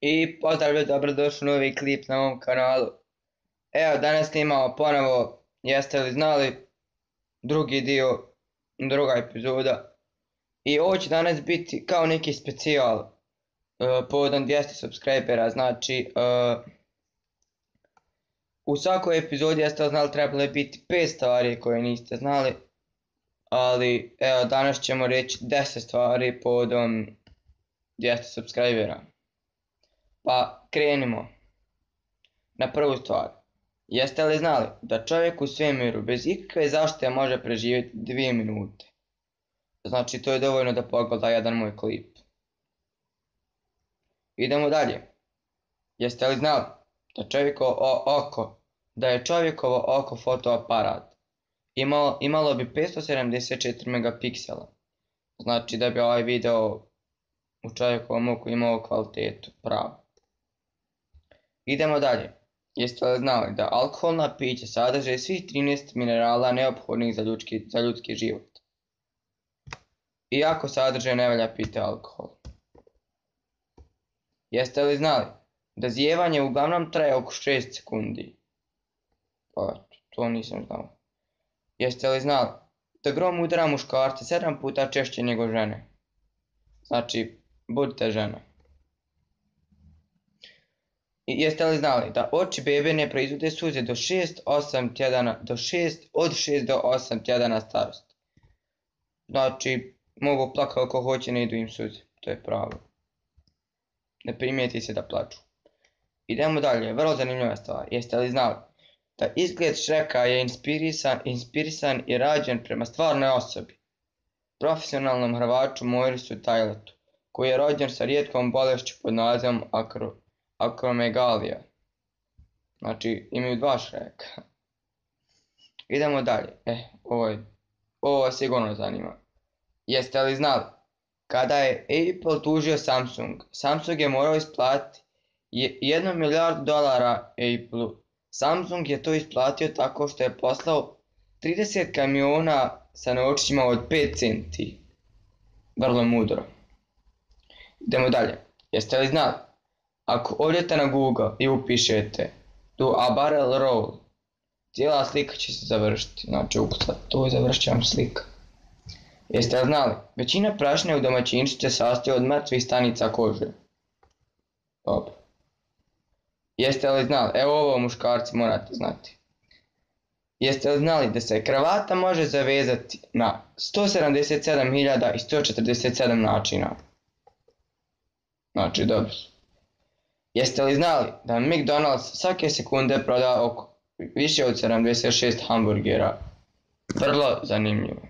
I pozdrav ljudi, dobrodošli u novi klip na ovom kanalu. Evo, danas snimamo ponovo, jeste li znali, drugi dio, druga epizoda. I ovo će danas biti kao neki specijal povodom 200 subscribera, znači u svakoj epizodi jeste li znali trebalo je biti 5 stvari koje niste znali. Ali evo, danas ćemo reći 10 stvari povodom 200 subscribera. Pa krenimo na prvu stvar. Jeste li znali da čovjek u svemiru bez ikakve zaštite može preživjeti 2 minute? Znači to je dovoljno da pogleda jedan moj klip. Idemo dalje. Jeste li znali da je čovjekovo oko fotoaparat imalo bi 574 megapiksela? Znači da bi ovaj video u čovjekovom oku imao kvalitetu pravu. Idemo dalje. Jeste li znali da alkoholna pića sadrže svih 13 minerala neophodnih za ljudski život? Iako sadrže ne valja piti alkohol. Jeste li znali da zijevanje uglavnom traje oko 6 sekundi? Pa, to nisam znao. Jeste li znali da grom udara muškarce 7 puta češće nego žene? Znači, budite žena. Jeste li znali da oči bebe ne proizvode suze od 6 do 8 tjedana starosti? Znači, mogu plakati ako hoće, ne idu im suze, to je pravo. Ne primijeti se da plaču. Idemo dalje, vrlo zanimljiva stvar. Jeste li znali da izgled Shreka je inspirisan i rađen prema stvarnoj osobi, profesionalnom hrvaču Morisu Tajletu, koji je rođen sa rijetkom bolešću pod nazivom akromegalija. Znači, imaju 2 Shreka. Idemo dalje. Ovo sigurno zanima. Jeste li znali kada je Apple tužio Samsung je morao isplatiti $1 milijardu Apple-u. Samsung je to isplatio tako što je poslao 30 kamiona sa novčićima od 5 centi. Vrlo mudro. Idemo dalje. Jeste li znali? Ako odete na Google i upišete do a barrel roll, cijela slika će se završiti. Znači ukucati to i završit će vam slika. Jeste li znali? Većina prašine u domaćinstvu se sastoji od mrtvih stanica kože. Dobro. Jeste li znali? Evo ovo muškarci morate znati. Jeste li znali da se kravata može zavezati na 177.147 načina? Znači dobro. Jeste li znali da McDonald's svake sekunde proda više od 76 hamburgera? Vrlo zanimljivo.